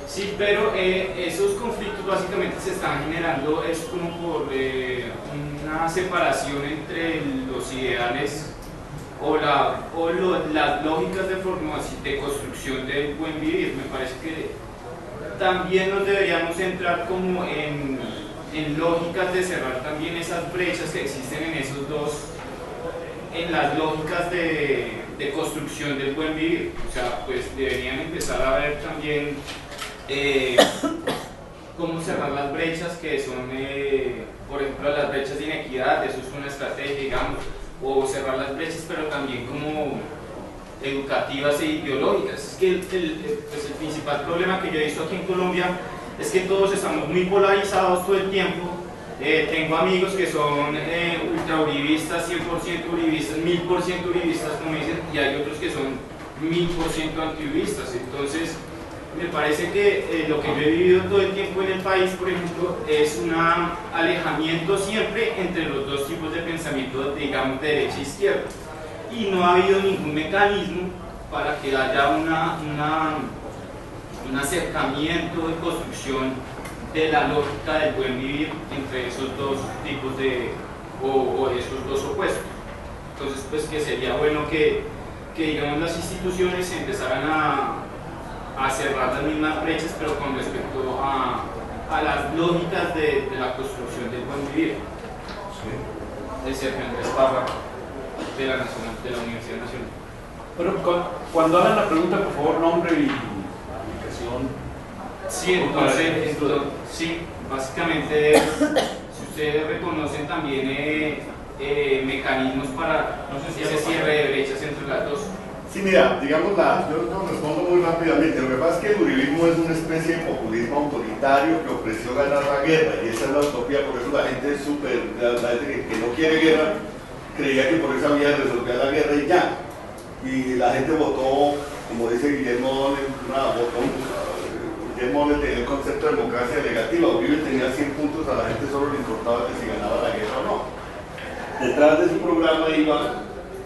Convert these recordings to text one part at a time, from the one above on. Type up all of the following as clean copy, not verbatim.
Sí, pero esos conflictos básicamente se están generando es como por una separación entre los ideales las lógicas de construcción del buen vivir. Me parece que también nos deberíamos centrar como en lógicas de cerrar también esas brechas que existen en esos dos, en las lógicas de construcción del buen vivir. O sea, pues deberían empezar a ver también cómo cerrar las brechas que son, por ejemplo, las brechas de inequidad. Eso es una estrategia, digamos, o cerrar las brechas, pero también como educativas e ideológicas. Es que pues el principal problema que yo he visto aquí en Colombia es que todos estamos muy polarizados todo el tiempo. Tengo amigos que son ultrauribistas, 100% uribistas, 1000% uribistas, como dicen, y hay otros que son 1000% antiuribistas. Entonces, me parece que lo que yo he vivido todo el tiempo en el país, por ejemplo, es un alejamiento siempre entre los dos tipos de pensamiento, digamos, de derecha e izquierda. Y no ha habido ningún mecanismo para que haya un acercamiento de construcción de la lógica del buen vivir entre esos dos tipos o esos dos opuestos. Entonces, pues que sería bueno que digamos, las instituciones empezaran a cerrar las mismas brechas, pero con respecto a las lógicas de la construcción del buen vivir. Sí. De Sergio Andrés Parra, de la Universidad Nacional. Bueno, cuando hagan la pregunta, por favor, nombre y ubicación. Sí, entonces sí, básicamente, si ustedes reconocen también mecanismos para, no sé si ese cierre de brechas entre las dos. Sí, mira, digamos, yo respondo muy rápidamente. Lo que pasa es que el uribismo es una especie de populismo autoritario que ofreció ganar la guerra, y esa es la utopía. Por eso la gente es la gente que no quiere guerra, creía que por esa vía resolvía la guerra y ya. Y la gente votó, como dice Guillermo, Guillermo tenía el concepto de democracia negativa. Uribe tenía 100 puntos, a la gente solo le importaba que si ganaba la guerra o no. Detrás de su programa iba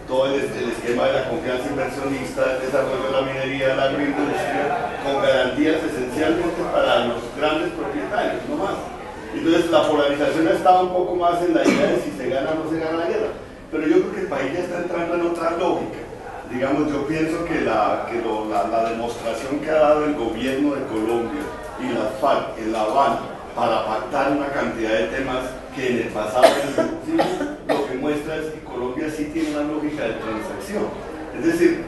todo el esquema de la confianza inversionista, el desarrollo de la minería, la agroindustria, con garantías esencialmente para los grandes propietarios, no más. Entonces la polarización estaba un poco más en la idea de si se gana o no se gana la guerra. Pero yo creo que el país ya está entrando en otra lógica. Digamos, yo pienso que la demostración que ha dado el gobierno de Colombia y la FARC en La Habana para pactar una cantidad de temas que en el pasado era imposible, lo que muestra es que Colombia sí tiene una lógica de transacción. Es decir,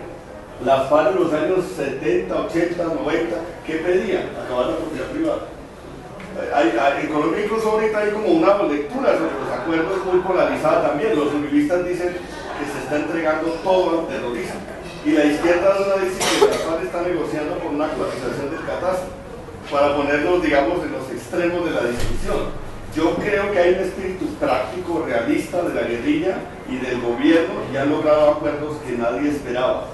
la FARC en los años 70, 80, 90, ¿qué pedían? Acabar la propiedad privada. En Colombia incluso ahorita hay como una lectura sobre los acuerdos muy polarizada también. Los uribistas dicen que se está entregando todo al terrorismo, y la izquierda dice que la FARC está negociando por una actualización del catastro para ponernos, digamos, en los extremos de la discusión. Yo creo que hay un espíritu práctico, realista de la guerrilla y del gobierno, y han logrado acuerdos que nadie esperaba.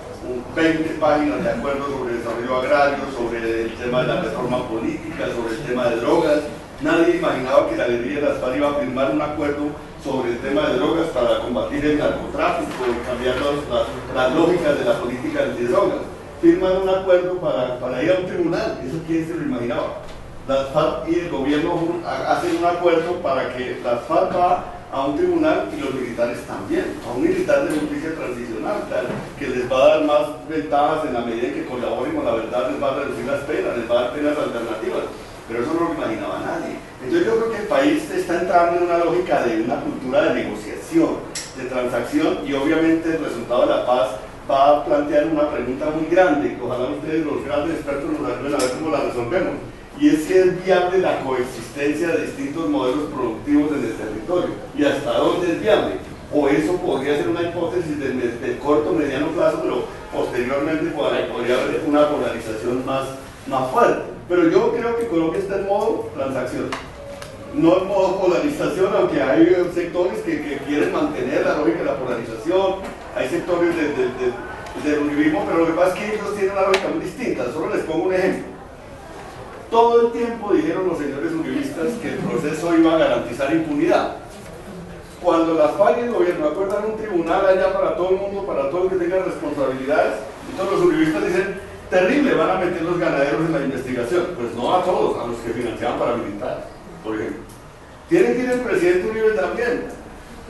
20 páginas de acuerdos sobre el desarrollo agrario, sobre el tema de la reforma política, sobre el tema de drogas. Nadie imaginaba que la guerrilla de las FARC iba a firmar un acuerdo sobre el tema de drogas para combatir el narcotráfico y cambiar las lógicas de la política antidrogas. Firman un acuerdo para ir a un tribunal. ¿Eso quién se lo imaginaba? Las FARC y el gobierno hacen un acuerdo para que las FARC va a un tribunal y los militares también, a un militar de justicia transicional, claro, que les va a dar más ventajas en la medida en que colaboren con la verdad, les va a reducir las penas, les va a dar penas alternativas. Pero eso no lo imaginaba nadie. Entonces yo creo que el país está entrando en una lógica de una cultura de negociación, de transacción, y obviamente el resultado de la paz va a plantear una pregunta muy grande, que ojalá ustedes, los grandes expertos, nos ayuden a ver cómo la resolvemos, y es si es viable la coexistencia de distintos modelos productivos en el territorio, y hasta dónde es viable. O eso podría ser una hipótesis de corto, mediano plazo, pero posteriormente podría haber una polarización más fuerte. Pero yo creo que Colombia está en modo transacción, no en modo polarización, aunque hay sectores que quieren mantener la lógica de la polarización, hay sectores del uribismo, pero lo que pasa es que ellos tienen una lógica muy distinta. Solo les pongo un ejemplo. Todo el tiempo dijeron los señores uribistas que el proceso iba a garantizar impunidad. Cuando la FARC y el gobierno acuerdan un tribunal allá para todo el mundo, para todo el que tenga responsabilidades, entonces los uribistas dicen: terrible van a meter los ganaderos en la investigación. Pues no a todos, a los que financiaban paramilitares, por ejemplo. Tiene que ir el presidente Uribe también,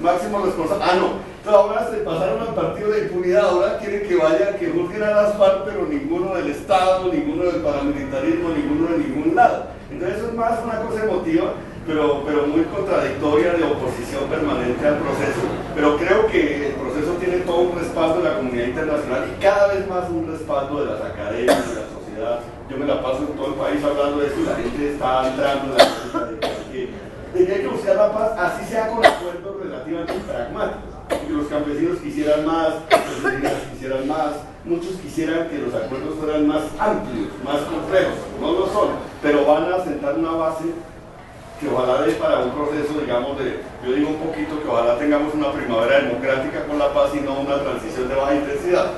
máximo responsable. Ah, no, pero ahora se pasaron al partido de impunidad, ahora quieren que vayan, que juzguen a las FARC, pero ninguno del Estado, ninguno del paramilitarismo, ninguno de ningún lado. Entonces eso es más una cosa emotiva, pero muy contradictoria, de oposición permanente al proceso. Pero creo que el proceso tiene todo un respaldo de la comunidad internacional y cada vez más un respaldo de las academias, de la sociedad. Yo me la paso en todo el país hablando de esto y la gente está entrando en la lógica de que hay que buscar la paz, así sea con acuerdos relativamente pragmáticos. Porque los campesinos quisieran más, los indígenas quisieran más, muchos quisieran que los acuerdos fueran más amplios, más complejos, no lo son, pero van a sentar una base que ojalá dé para un proceso, digamos, yo digo un poquito que ojalá tengamos una primavera democrática con la paz y no una transición de baja intensidad,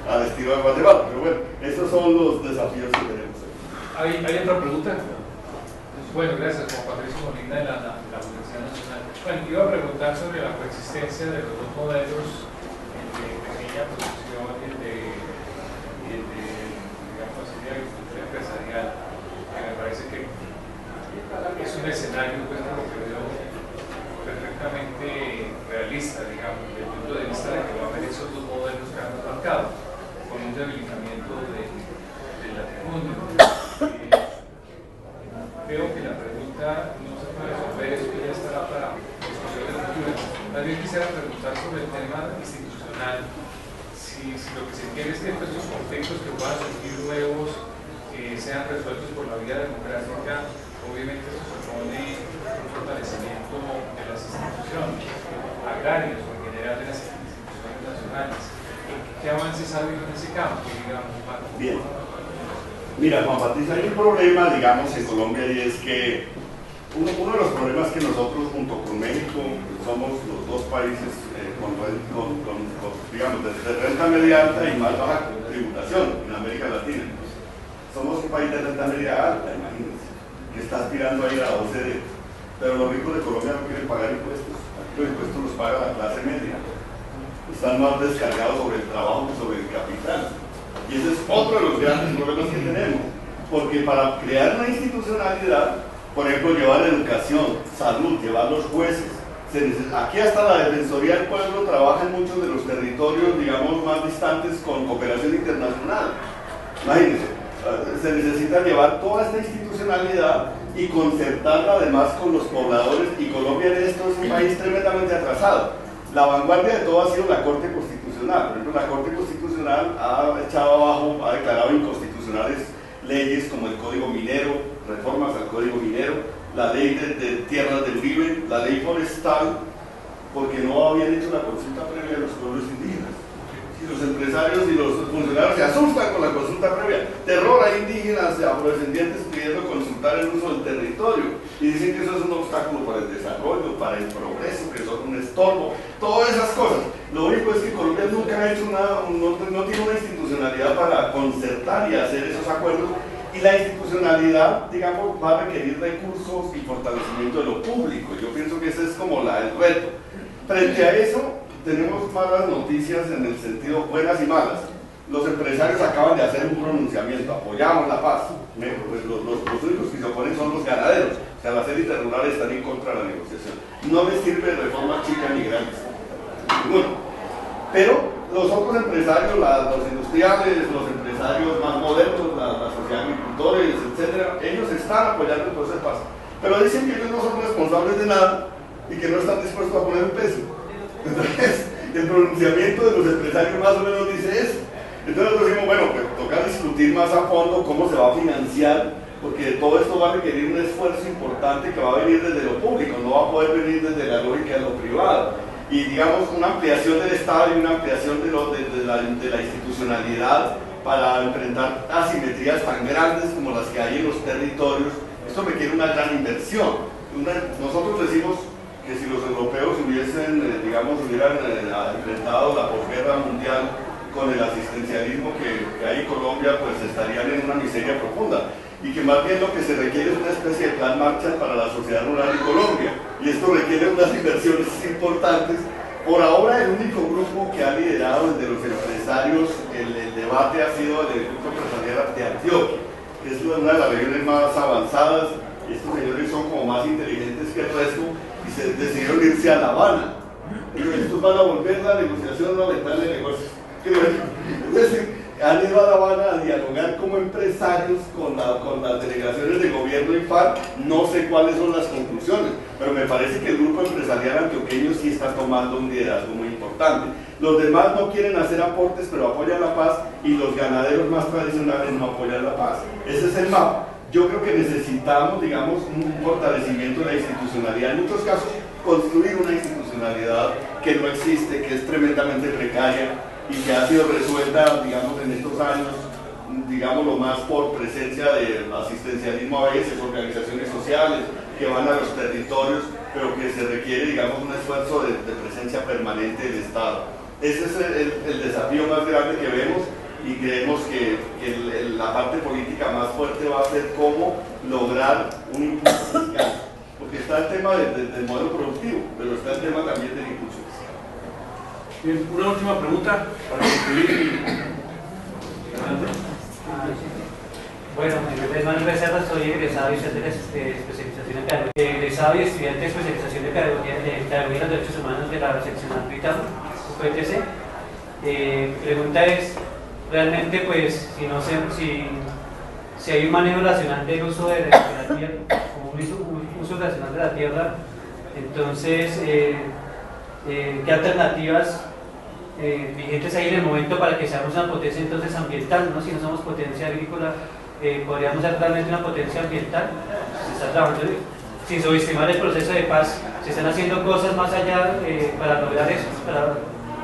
al estilo de Guatemala. Pero bueno, esos son los desafíos que tenemos. ¿Hay otra pregunta? Bueno, gracias, Juan Patricio Molina, de la Universidad Nacional. Bueno, iba a preguntar sobre la coexistencia de los dos modelos, el de pequeña producción y el de digamos así, de agricultura empresarial, que me parece que es un escenario, pues, por lo que veo, perfectamente realista, digamos, desde el punto de vista de que va a haber esos dos modelos que han marcado, con un debilitamiento del latifundio. Creo que la pregunta no se puede resolver, eso ya estará para discusión de futuro. Más bien quisiera preguntar sobre el tema institucional. Si lo que se quiere es que estos conflictos que puedan surgir nuevos sean resueltos por la vía democrática, obviamente eso supone un fortalecimiento de las instituciones agrarias o en general de las instituciones nacionales. ¿Qué avances ha habido en ese campo, digamos, Marco? Bien. Mira, Juan Patricio, hay un problema, digamos, en Colombia, y es que uno de los problemas que nosotros, junto con México, somos los dos países digamos, de renta media alta y más baja tributación en América Latina. Somos un país de renta media alta, imagínense, que está aspirando a ir a la OCDE, pero los ricos de Colombia no quieren pagar impuestos. Aquí los impuestos los paga la clase media. Están más descargados sobre el trabajo que sobre el capital. Y ese es otro de los grandes problemas que tenemos, porque para crear una institucionalidad, por ejemplo, llevar educación, salud, llevar los jueces, aquí hasta la Defensoría del Pueblo trabaja en muchos de los territorios, digamos, más distantes con cooperación internacional. Imagínense, se necesita llevar toda esta institucionalidad y concertarla además con los pobladores, y Colombia en esto es un país tremendamente atrasado. La vanguardia de todo ha sido la Corte Constitucional. Por ejemplo, la Corte Constitucional ha echado abajo, ha declarado inconstitucionales leyes como el Código Minero, reformas al Código Minero, la ley de tierras de Uribe, la ley forestal, porque no habían hecho la consulta previa a los pueblos indígenas. Y los empresarios y los funcionarios se asustan con la consulta previa. Terror a indígenas, a afrodescendientes pidiendo consultar el uso del territorio. Y dicen que eso es un obstáculo para el desarrollo, para el progreso, que son un estorbo, todas esas cosas. Lo único es que Colombia nunca ha hecho no tiene una institucionalidad para concertar y hacer esos acuerdos. Y la institucionalidad, digamos, va a requerir recursos y fortalecimiento de lo público. Yo pienso que ese es como el reto. Frente a eso, tenemos malas noticias en el sentido, buenas y malas. Los empresarios acaban de hacer un pronunciamiento, apoyamos la paz. Pues los únicos que se oponen son los ganaderos. O sea, las élites rurales están en contra de la negociación. No les sirve reformas chicas ni grandes. Ninguno. Pero los otros empresarios, los industriales, los empresarios más modernos, la sociedad de agricultores, etc., ellos están apoyando el proceso de paz. Pero dicen que ellos no son responsables de nada y que no están dispuestos a poner un peso. Entonces, el pronunciamiento de los empresarios más o menos dice eso. Entonces nosotros decimos, bueno, pues toca discutir más a fondo cómo se va a financiar, porque todo esto va a requerir un esfuerzo importante que va a venir desde lo público, no va a poder venir desde la lógica de lo privado. Y digamos, una ampliación del Estado y una ampliación de la institucionalidad para enfrentar asimetrías tan grandes como las que hay en los territorios, esto requiere una gran inversión. Nosotros decimos que si los europeos hubieran enfrentado la posguerra mundial con el asistencialismo que hay en Colombia, pues estarían en una miseria profunda. Y que más bien lo que se requiere es una especie de plan Marshall para la sociedad rural en Colombia. Y esto requiere unas inversiones importantes. Por ahora, el único grupo que ha liderado desde los empresarios el debate ha sido el Grupo Empresarial Sierra de Antioquia, que es una de las regiones más avanzadas. Estos señores son como más inteligentes que el resto y se decidieron irse a La Habana. Estos van a volver la negociación, no metal de negocios. Entonces, han ido a La Habana a dialogar como empresarios con las delegaciones de gobierno y FARC. No sé cuáles son las conclusiones, pero me parece que el grupo empresarial antioqueño sí está tomando un liderazgo muy importante. Los demás no quieren hacer aportes, pero apoyan la paz, y los ganaderos más tradicionales no apoyan la paz. Ese es el mapa. Yo creo que necesitamos, digamos, un fortalecimiento de la institucionalidad. En muchos casos, construir una institucionalidad que no existe, que es tremendamente precaria y que ha sido resuelta, digamos, en estos años, digámoslo más por presencia de asistencialismo a veces, organizaciones sociales que van a los territorios, pero que se requiere, digamos, un esfuerzo de presencia permanente del Estado. Ese es el desafío más grande que vemos, y creemos que la parte política más fuerte va a ser cómo lograr un impulso fiscal, porque está el tema del modelo productivo, pero está el tema también del impulso fiscal. Bien, una última pregunta para concluir. Bueno, mi nombre es Manuel Becerra, soy egresado y estudiante de especialización en pedagogía, egresado y estudiante de especialización de pedagogía y los derechos humanos de la seccional Pitao, UPTC. Pregunta es, realmente, pues, si hay un manejo racional del uso de la tierra, como un uso racional de la tierra, entonces, ¿qué alternativas vigentes hay en el momento para que seamos una potencia entonces ambiental, ¿no? Si no somos potencia agrícola, podríamos ser realmente una potencia ambiental. Se está trabajando sin subestimar el proceso de paz, se están haciendo cosas más allá para lograr eso, para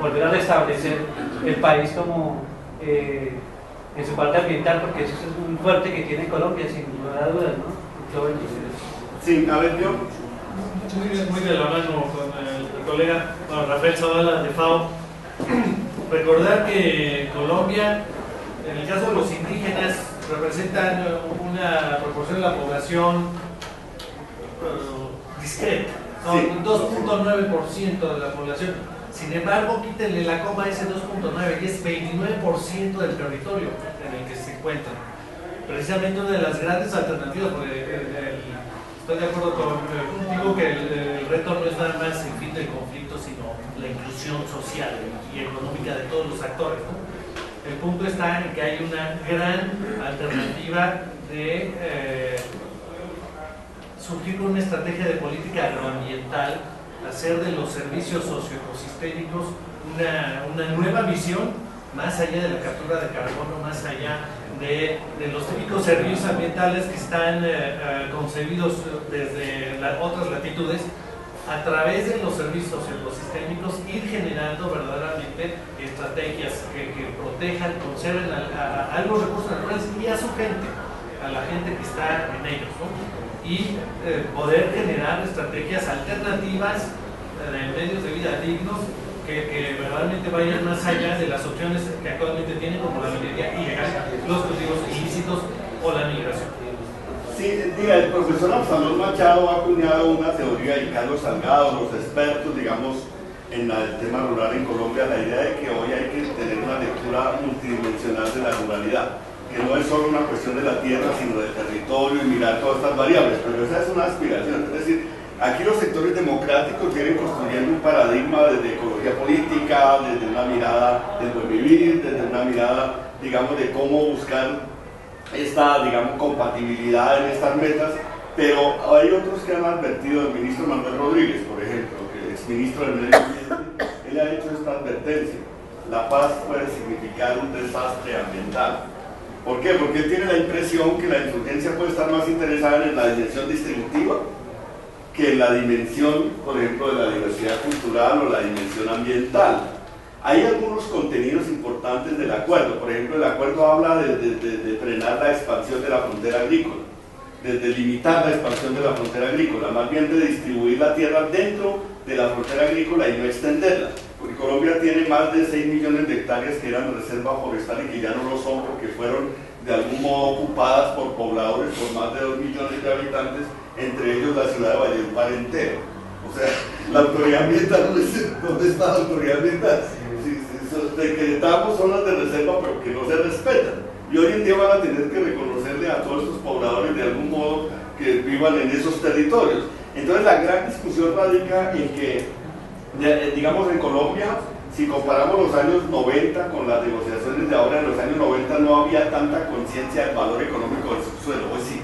volver a restablecer el país como en su parte ambiental, porque eso es un fuerte que tiene Colombia, sin lugar a dudas, ¿no? Sí, a ver, yo. Muy de la mano con el colega Rafael Zavala de FAO. Recordar que Colombia, en el caso de los indígenas, representan una proporción de la población discreta, son Sí. 2.9% de la población. Sin embargo, quítenle la coma a ese 2.9 y es 29% del territorio en el que se encuentran. Precisamente una de las grandes alternativas, porque estoy de acuerdo contigo que el reto no es nada más el fin del conflicto, sino la inclusión social y económica de todos los actores, ¿no? El punto está en que hay una gran alternativa de surgir una estrategia de política agroambiental, hacer de los servicios socioecosistémicos una nueva visión, más allá de la captura de carbono, más allá de los típicos servicios ambientales que están concebidos desde otras latitudes. A través de los servicios ecosistémicos, ir generando verdaderamente estrategias que protejan, conserven a los recursos naturales y a su gente, a la gente que está en ellos, ¿no? Y poder generar estrategias alternativas de medios de vida dignos que verdaderamente vayan más allá de las opciones que actualmente tienen, como la minería ilegal, los cultivos ilícitos o la migración. Sí, diga, el profesor Absalón Machado ha acuñado una teoría, y Carlos Salgado, los expertos, digamos, en el tema rural en Colombia, la idea de que hoy hay que tener una lectura multidimensional de la ruralidad, que no es solo una cuestión de la tierra, sino del territorio, y mirar todas estas variables, pero esa es una aspiración. Es decir, aquí los sectores democráticos vienen construyendo un paradigma desde ecología política, desde una mirada del buen vivir, desde una mirada, digamos, de cómo buscar esta, digamos, compatibilidad en estas metas, pero hay otros que han advertido, el ministro Manuel Rodríguez, por ejemplo, que es ministro del Medio Ambiente, él ha hecho esta advertencia: la paz puede significar un desastre ambiental. ¿Por qué? Porque él tiene la impresión que la insurgencia puede estar más interesada en la dimensión distributiva que en la dimensión, por ejemplo, de la diversidad cultural o la dimensión ambiental. Hay algunos contenidos importantes del acuerdo. Por ejemplo, el acuerdo habla de frenar la expansión de la frontera agrícola, de limitar la expansión de la frontera agrícola, más bien de distribuir la tierra dentro de la frontera agrícola y no extenderla. Porque Colombia tiene más de 6 millones de hectáreas que eran reserva forestal y que ya no lo son porque fueron de algún modo ocupadas por pobladores, por más de 2 millones de habitantes, entre ellos la ciudad de Valledupar entero. O sea, la autoridad ambiental, ¿dónde está la autoridad ambiental? Decretamos zonas de reserva pero que no se respetan, y hoy en día van a tener que reconocerle a todos estos pobladores de algún modo que vivan en esos territorios. Entonces la gran discusión radica en que, digamos, en Colombia, si comparamos los años 90 con las negociaciones de ahora, en los años 90 no había tanta conciencia del valor económico del subsuelo, hoy sí.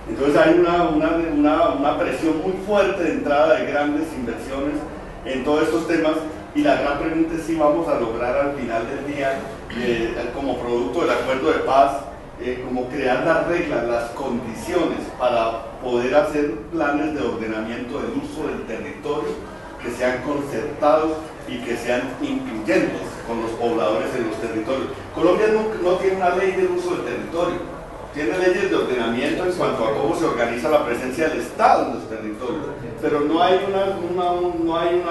Entonces hay una presión muy fuerte de entrada de grandes inversiones en todos estos temas, y la gran pregunta es si vamos a lograr al final del día, como producto del acuerdo de paz, como crear las reglas, las condiciones para poder hacer planes de ordenamiento del uso del territorio que sean concertados y que sean incluyentes con los pobladores en los territorios. Colombia no tiene una ley del uso del territorio, tiene leyes de ordenamiento en cuanto a cómo se organiza la presencia del Estado en los territorios, pero no hay una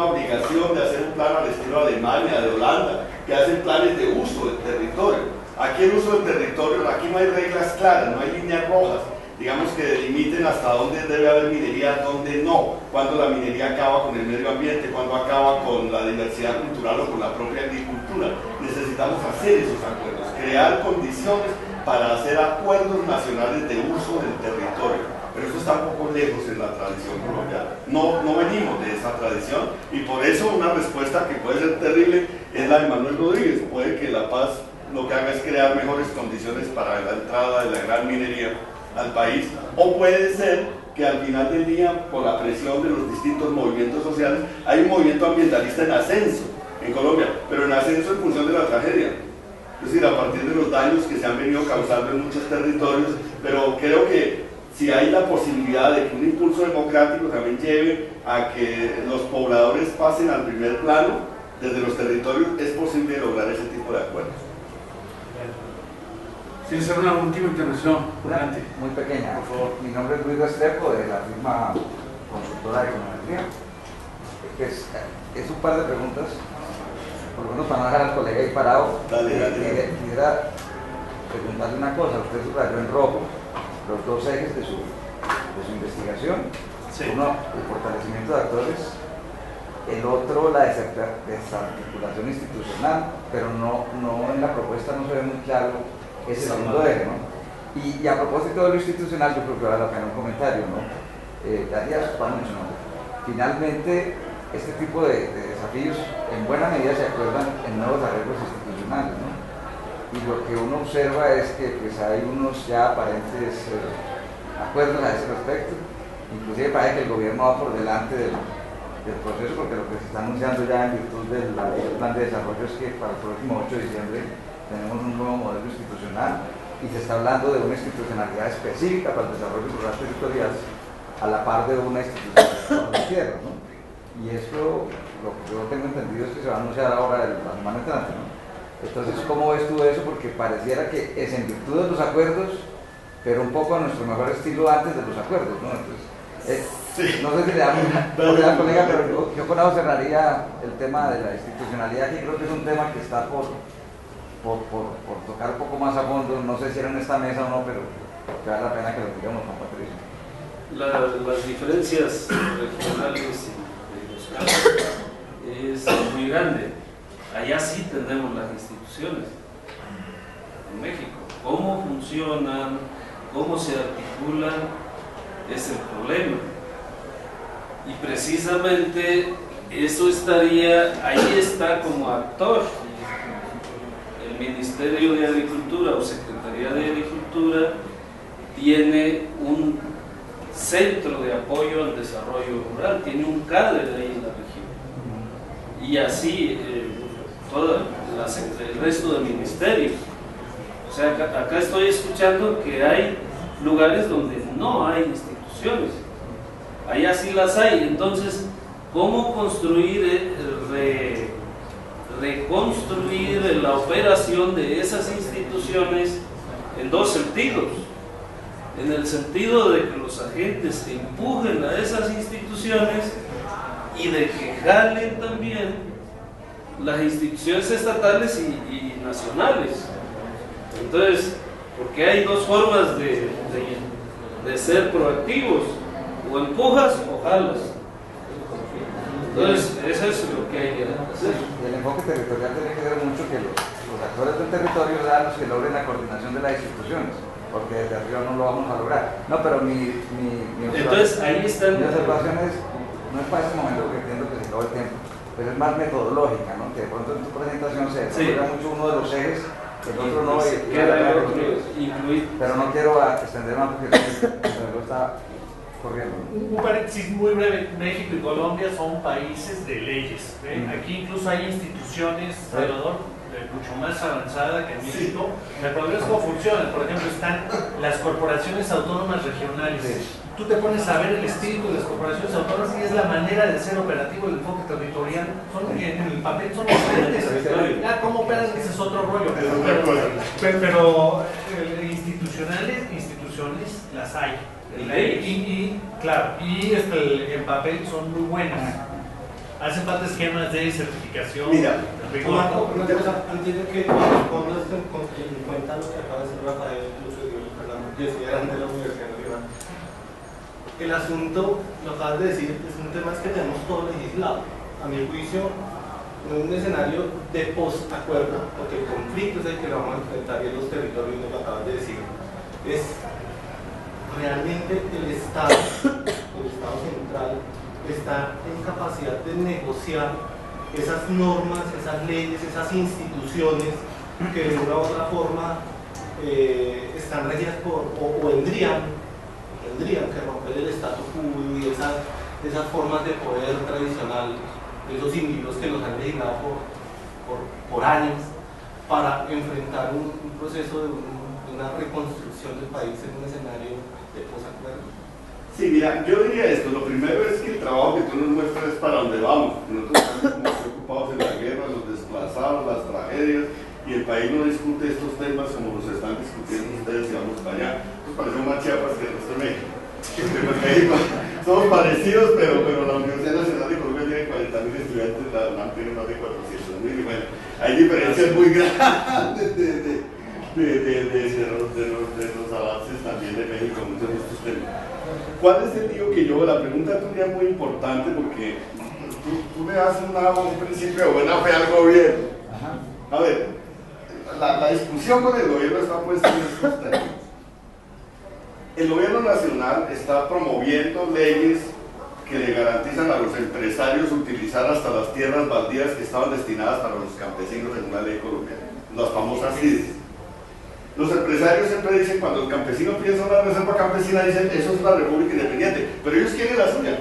obligación de hacer un plan al estilo de Alemania, de Holanda, que hacen planes de uso del territorio. Aquí el uso del territorio, aquí no hay reglas claras, no hay líneas rojas, digamos, que delimiten hasta dónde debe haber minería, dónde no, cuando la minería acaba con el medio ambiente, cuando acaba con la diversidad cultural o con la propia agricultura. Necesitamos hacer esos acuerdos, crear condiciones para hacer acuerdos nacionales de uso del territorio. Pero eso está un poco lejos en la tradición colombiana. No venimos de esa tradición, y por eso una respuesta que puede ser terrible es la de Manuel Rodríguez. Puede que la paz lo que haga es crear mejores condiciones para la entrada de la gran minería al país, o puede ser que al final del día, por la presión de los distintos movimientos sociales, hay un movimiento ambientalista en ascenso en Colombia, pero en ascenso en función de la tragedia, es decir, a partir de los daños que se han venido causando en muchos territorios. Pero creo que si hay la posibilidad de que un impulso democrático también lleve a que los pobladores pasen al primer plano desde los territorios, es posible lograr ese tipo de acuerdos. Sí, hacer una última intervención. Adelante. Muy pequeña, por favor. Mi nombre es Luis Restrepo, de la firma consultora de econometría. Pues, es un par de preguntas, por lo menos para no dejar al colega ahí parado. Quisiera preguntarle una cosa. Usted subrayó en rojo los dos ejes de su investigación. Sí. Uno, el fortalecimiento de actores, el otro, la desarticulación institucional, pero no en la propuesta no se ve muy claro ese segundo eje, ¿no? Y a propósito de lo institucional, yo creo que vale la pena un comentario, ¿no? Darías para mucho, ¿no? Finalmente, este tipo de desafíos en buena medida se acuerdan en nuevos arreglos institucionales, ¿no? Y lo que uno observa es que pues, hay unos ya aparentes acuerdos a ese respecto. Inclusive parece que el gobierno va por delante del proceso, porque lo que se está anunciando ya en virtud del plan de desarrollo es que para el próximo 8 de diciembre tenemos un nuevo modelo institucional, y se está hablando de una institucionalidad específica para el desarrollo rural territorial a la par de una institucionalidad de tierra, ¿no? Y eso, lo que yo tengo entendido es que se va a anunciar ahora la semana entrante, ¿no? Entonces, ¿cómo ves tú eso? Porque pareciera que es en virtud de los acuerdos, pero un poco a nuestro mejor estilo antes de los acuerdos, ¿no? Entonces, sí. No sé si le da al colega, pero yo con eso cerraría el tema de la institucionalidad, que creo que es un tema que está por tocar un poco más a fondo. No sé si era en esta mesa o no, pero vale la pena que lo digamos con Patricio. Las diferencias regionales es muy grande. Allá sí tenemos las instituciones en México. Cómo funcionan, cómo se articulan, es el problema. Y precisamente eso ahí está como actor el Ministerio de Agricultura o Secretaría de Agricultura. Tiene un centro de apoyo al desarrollo rural, tiene un CADER ahí en la región, y así el resto de ministerios. O sea, acá estoy escuchando que hay lugares donde no hay instituciones, allá sí las hay. Entonces, ¿cómo construir, reconstruir la operación de esas instituciones en dos sentidos? En el sentido de que los agentes empujen a esas instituciones y de que jalen también las instituciones estatales y nacionales. Entonces, porque hay dos formas de ser proactivos: o empujas o jalas. Entonces, eso es lo El enfoque territorial tiene que ver mucho que los actores del territorio sean los que logren la coordinación de las instituciones, porque desde arriba no lo vamos a lograr. No, pero entonces ahí están. Mi observación no es para ese momento, porque entiendo que se acabó el tiempo, pero es más metodológica, ¿no? Que de pronto en tu presentación se desarrolla mucho uno de los ejes, el otro no, queda el otro incluido. Pero no quiero extender más porque el está corriendo. Un paréntesis muy breve. México y Colombia son países de leyes. Aquí incluso hay instituciones, Salvador, mucho más avanzada que en México. El problema es cómo funcionan. Por ejemplo, están las corporaciones autónomas regionales. Tú te pones a ver el espíritu de las corporaciones autónomas y es la manera de ser operativo el enfoque territorial. En el papel son diferentes. ¿Cómo operan? Ese es otro rollo. Pero instituciones las hay. Claro, y en papel son muy buenas. Hacen falta esquemas de certificación. Mira, una cosa, antes de que respondas en cuenta lo que acaba de decir Rafael, incluso yo estudiante de la Universidad Nacional. El asunto, lo acabas de decir, es un tema que tenemos todo legislado. A mi juicio, en un escenario de post-acuerdo, porque el conflicto es el que lo vamos a enfrentar y en los territorios, lo acabas de decir, es realmente el Estado central está en capacidad de negociar esas normas, esas leyes, esas instituciones que de una u otra forma están regidas por, o tendrían que romper el status quo y esas formas de poder tradicional, esos individuos que los han legislado por años para enfrentar un proceso de una reconstrucción del país en un escenario de posacuerdo. Sí, mira, yo diría esto. Lo primero es que el trabajo que tú nos muestras es para dónde vamos. Nosotros estamos muy preocupados en la guerra, los desplazados, las tragedias, y el país no discute estos temas como los están discutiendo ustedes y vamos para allá. Nos parece más Chiapas que el resto de México. México somos parecidos, pero la Universidad Nacional de Colombia tiene 40.000 estudiantes, la UNAM tiene más de 400.000, y bueno, hay diferencias muy grandes de los avances también de México en muchos de estos temas. ¿Cuál es el lío que yo? La pregunta tuya es muy importante porque tú le das un principio de buena fe al gobierno. A ver, la discusión con el gobierno está puesta en estos términos. El gobierno nacional está promoviendo leyes que le garantizan a los empresarios utilizar hasta las tierras baldías que estaban destinadas para los campesinos en una ley colombiana, las famosas CIDES. Los empresarios siempre dicen, cuando el campesino piensa en una reserva campesina, dicen, eso es una república independiente, pero ellos quieren la suya.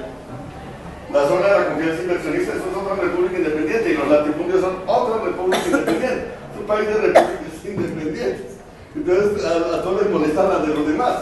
La zona de la confianza inversionista, eso es otra república independiente, y los latifundios son otra república independiente. Es un país de repúblicas independientes. Entonces, a todos les molestan las de los demás.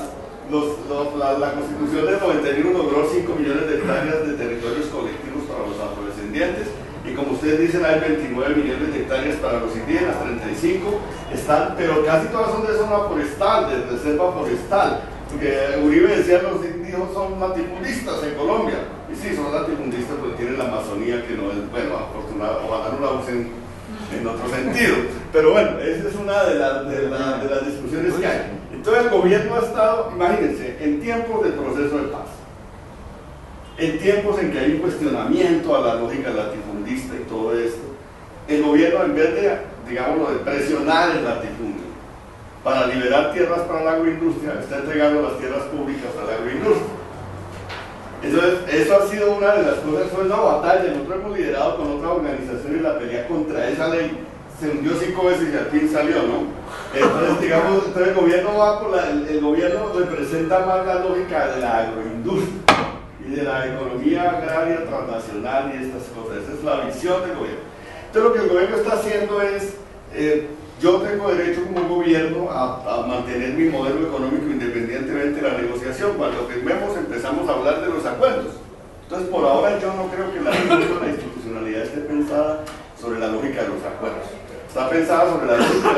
La Constitución del 91 logró 5 millones de hectáreas de territorios colectivos para los afrodescendientes, y como ustedes dicen, hay 29 millones de hectáreas para los indígenas, 35 están, pero casi todas son de zona forestal, de reserva forestal, porque Uribe decía los indígenas son latifundistas en Colombia, y sí, son latifundistas porque tienen la Amazonía, que no es, bueno, afortunadamente, ojalá no la usen en otro sentido, pero bueno, esa es una de las discusiones que hay. Entonces el gobierno ha estado, imagínense, en tiempos del proceso de paz, en tiempos en que hay un cuestionamiento a la lógica latifundista y todo esto, el gobierno, en vez de, digámoslo, de presionar el latifundio para liberar tierras para la agroindustria, está entregando las tierras públicas a la agroindustria. Entonces, eso ha sido una de las cosas, fue una batalla. Nosotros hemos liderado con otras organizaciones la pelea contra esa ley. Se hundió 5 veces y al fin salió, ¿no? Entonces, digamos, el gobierno va por el gobierno representa más la lógica de la agroindustria y de la economía agraria transnacional y estas cosas. Esa es la visión del gobierno. Entonces, lo que el gobierno está haciendo es, yo tengo derecho como gobierno a mantener mi modelo económico independientemente de la negociación. Cuando firmemos empezamos a hablar de los acuerdos. Entonces, por ahora yo no creo que la institucionalidad esté pensada sobre la lógica de los acuerdos. Está pensada sobre la lógica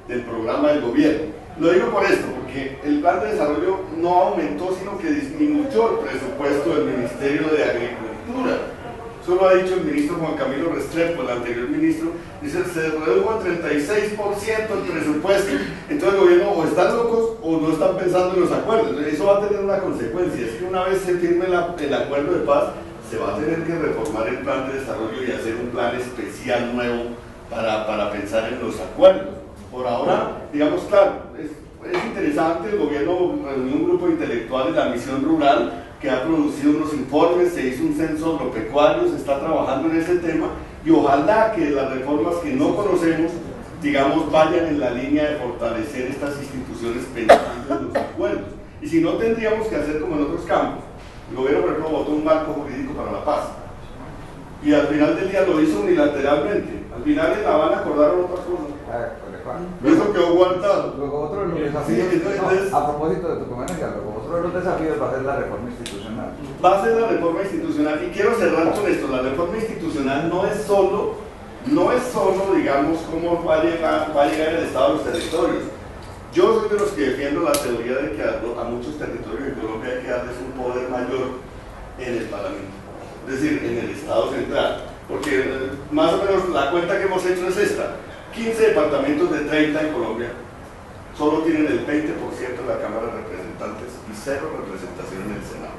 del programa del gobierno. Lo digo por esto, porque el plan de desarrollo no aumentó, sino que disminuyó el presupuesto del Ministerio de Agricultura. Eso lo ha dicho el ministro Juan Camilo Restrepo, el anterior ministro. Dice, se redujo en 36% el presupuesto. Entonces el gobierno o están locos o no están pensando en los acuerdos. Entonces, eso va a tener una consecuencia, es que una vez se firme el acuerdo de paz, se va a tener que reformar el plan de desarrollo y hacer un plan especial nuevo para pensar en los acuerdos. Por ahora, digamos, claro, es interesante, el gobierno reunió un grupo intelectual de la misión rural que ha producido unos informes, se hizo un censo agropecuario, se está trabajando en ese tema y ojalá que las reformas que no conocemos, digamos, vayan en la línea de fortalecer estas instituciones pensantes de los acuerdos. Y si no, tendríamos que hacer como en otros campos. El gobierno, por ejemplo, votó un marco jurídico para la paz y al final del día lo hizo unilateralmente. Al final en La Habana acordaron otras cosas. Eso quedó guardado. Luego otro de los desafíos, entonces, a propósito de tu conveniencia, luego otro de los desafíos va a ser la reforma institucional. Va a ser la reforma institucional y quiero cerrar con esto. La reforma institucional no es solo, digamos, cómo va a llegar el Estado a los territorios. Yo soy de los que defiendo la teoría de que a muchos territorios en Colombia hay que darles un poder mayor en el Parlamento, es decir, en el Estado central, porque más o menos la cuenta que hemos hecho es esta: 15 departamentos de 30 en Colombia solo tienen el 20% de la Cámara de Representantes y 0 representación en el Senado.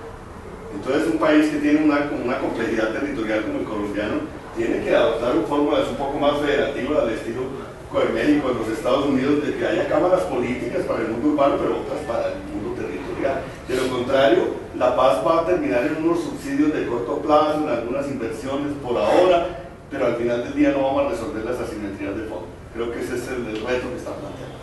Entonces un país que tiene una complejidad territorial como el colombiano tiene que adoptar fórmulas un poco más federativas al estilo de México, en los Estados Unidos, de que haya cámaras políticas para el mundo urbano, pero otras para el mundo territorial. De lo contrario, la paz va a terminar en unos subsidios de corto plazo, en algunas inversiones por ahora, pero al final del día no vamos a resolver las asimetrías de fondo. Creo que ese es el reto que está planteando.